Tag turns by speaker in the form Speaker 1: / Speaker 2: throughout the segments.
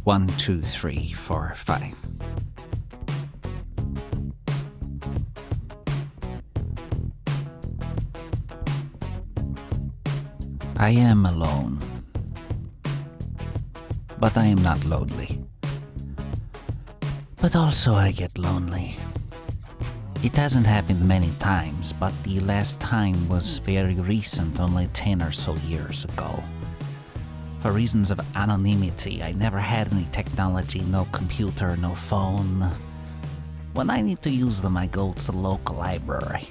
Speaker 1: 1, 2, 3, 4, 5. I am alone, but I am not lonely. But also I get lonely. It hasn't happened many times, but the last time was very recent, only 10 or so years ago. For reasons of anonymity, I never had any technology, no computer, no phone. When I need to use them, I go to the local library.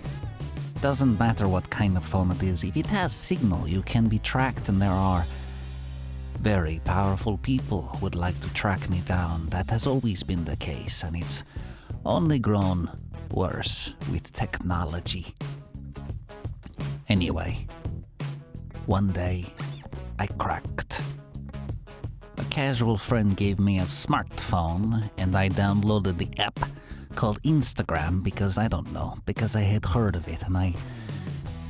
Speaker 1: Doesn't matter what kind of phone it is, if it has signal, you can be tracked, and there are very powerful people who would like to track me down. That has always been the case, and it's only grown worse with technology. Anyway, one day I cracked. A casual friend gave me a smartphone and I downloaded the app called Instagram because I had heard of it, and I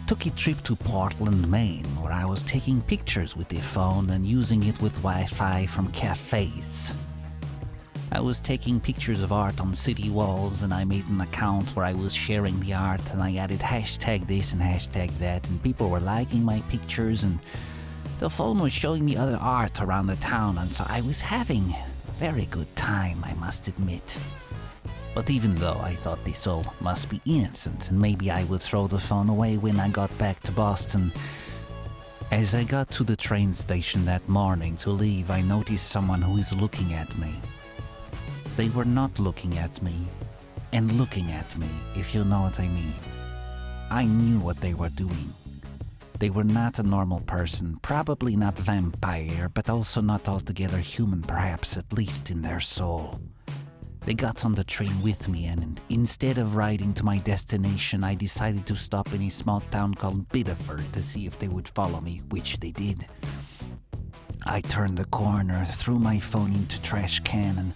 Speaker 1: took a trip to Portland, Maine, where I was taking pictures with the phone and using it with Wi-Fi from cafes. I was taking pictures of art on city walls, and I made an account where I was sharing the art, and I added hashtag this and hashtag that, and people were liking my pictures, and the phone was showing me other art around the town, and so I was having a very good time, I must admit. But even though I thought this all must be innocent, and maybe I would throw the phone away when I got back to Boston, as I got to the train station that morning to leave, I noticed someone who is looking at me. They were not looking at me, and looking at me, if you know what I mean. I knew what they were doing. They were not a normal person, probably not vampire, but also not altogether human, perhaps, at least in their soul. They got on the train with me, and instead of riding to my destination, I decided to stop in a small town called Biddeford to see if they would follow me, which they did. I turned the corner, threw my phone into trash can, and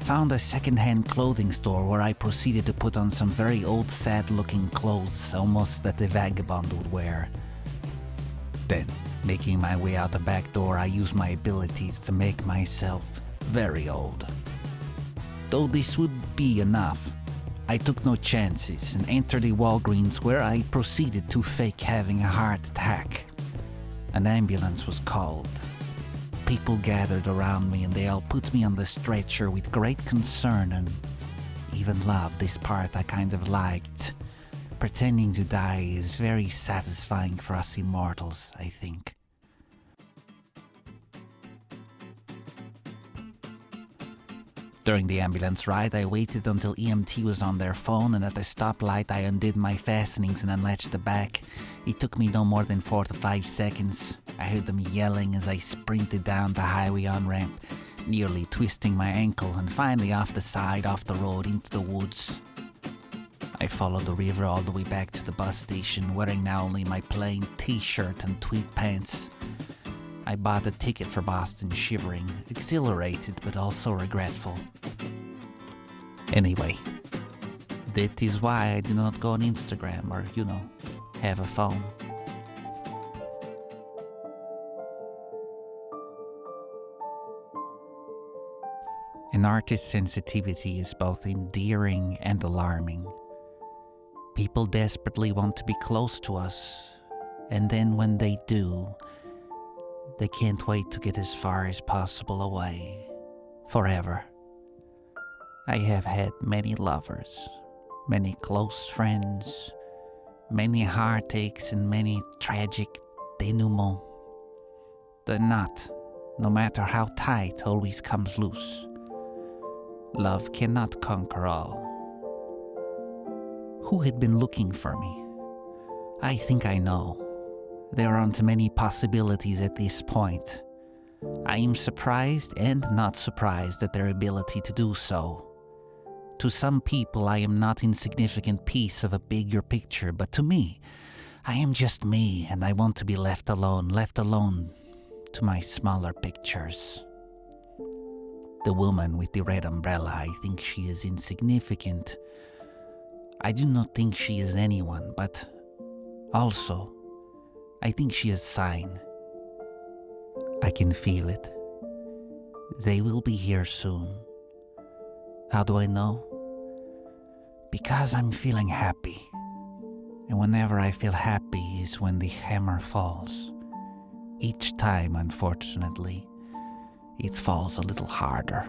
Speaker 1: found a second-hand clothing store where I proceeded to put on some very old, sad-looking clothes, almost that a vagabond would wear. Then, making my way out the back door, I used my abilities to make myself very old. Though this would be enough, I took no chances and entered a Walgreens where I proceeded to fake having a heart attack. An ambulance was called. People gathered around me and they all put me on the stretcher with great concern and even love. This part I kind of liked. Pretending to die is very satisfying for us immortals, I think. During the ambulance ride, I waited until EMT was on their phone, and at a stoplight I undid my fastenings and unlatched the back. It took me no more than 4 to 5 seconds. I heard them yelling as I sprinted down the highway on-ramp, nearly twisting my ankle, and finally off the side, off the road, into the woods. I followed the river all the way back to the bus station, wearing now only my plain t-shirt and tweed pants. I bought a ticket for Boston, shivering, exhilarated, but also regretful. Anyway, that is why I do not go on Instagram or, have a phone. An artist's sensitivity is both endearing and alarming. People desperately want to be close to us, and then when they do, they can't wait to get as far as possible away, forever. I have had many lovers, many close friends, many heartaches and many tragic denouements. The knot, no matter how tight, always comes loose. Love cannot conquer all. Who had been looking for me? I think I know. There aren't many possibilities at this point. I am surprised and not surprised at their ability to do so. To some people, I am not an insignificant piece of a bigger picture, but to me, I am just me, and I want to be left alone to my smaller pictures. The woman with the red umbrella, I think she is insignificant. I do not think she is anyone, but also, I think she is a sign. I can feel it. They will be here soon. How do I know? Because I'm feeling happy. And whenever I feel happy is when the hammer falls. Each time, unfortunately, it falls a little harder.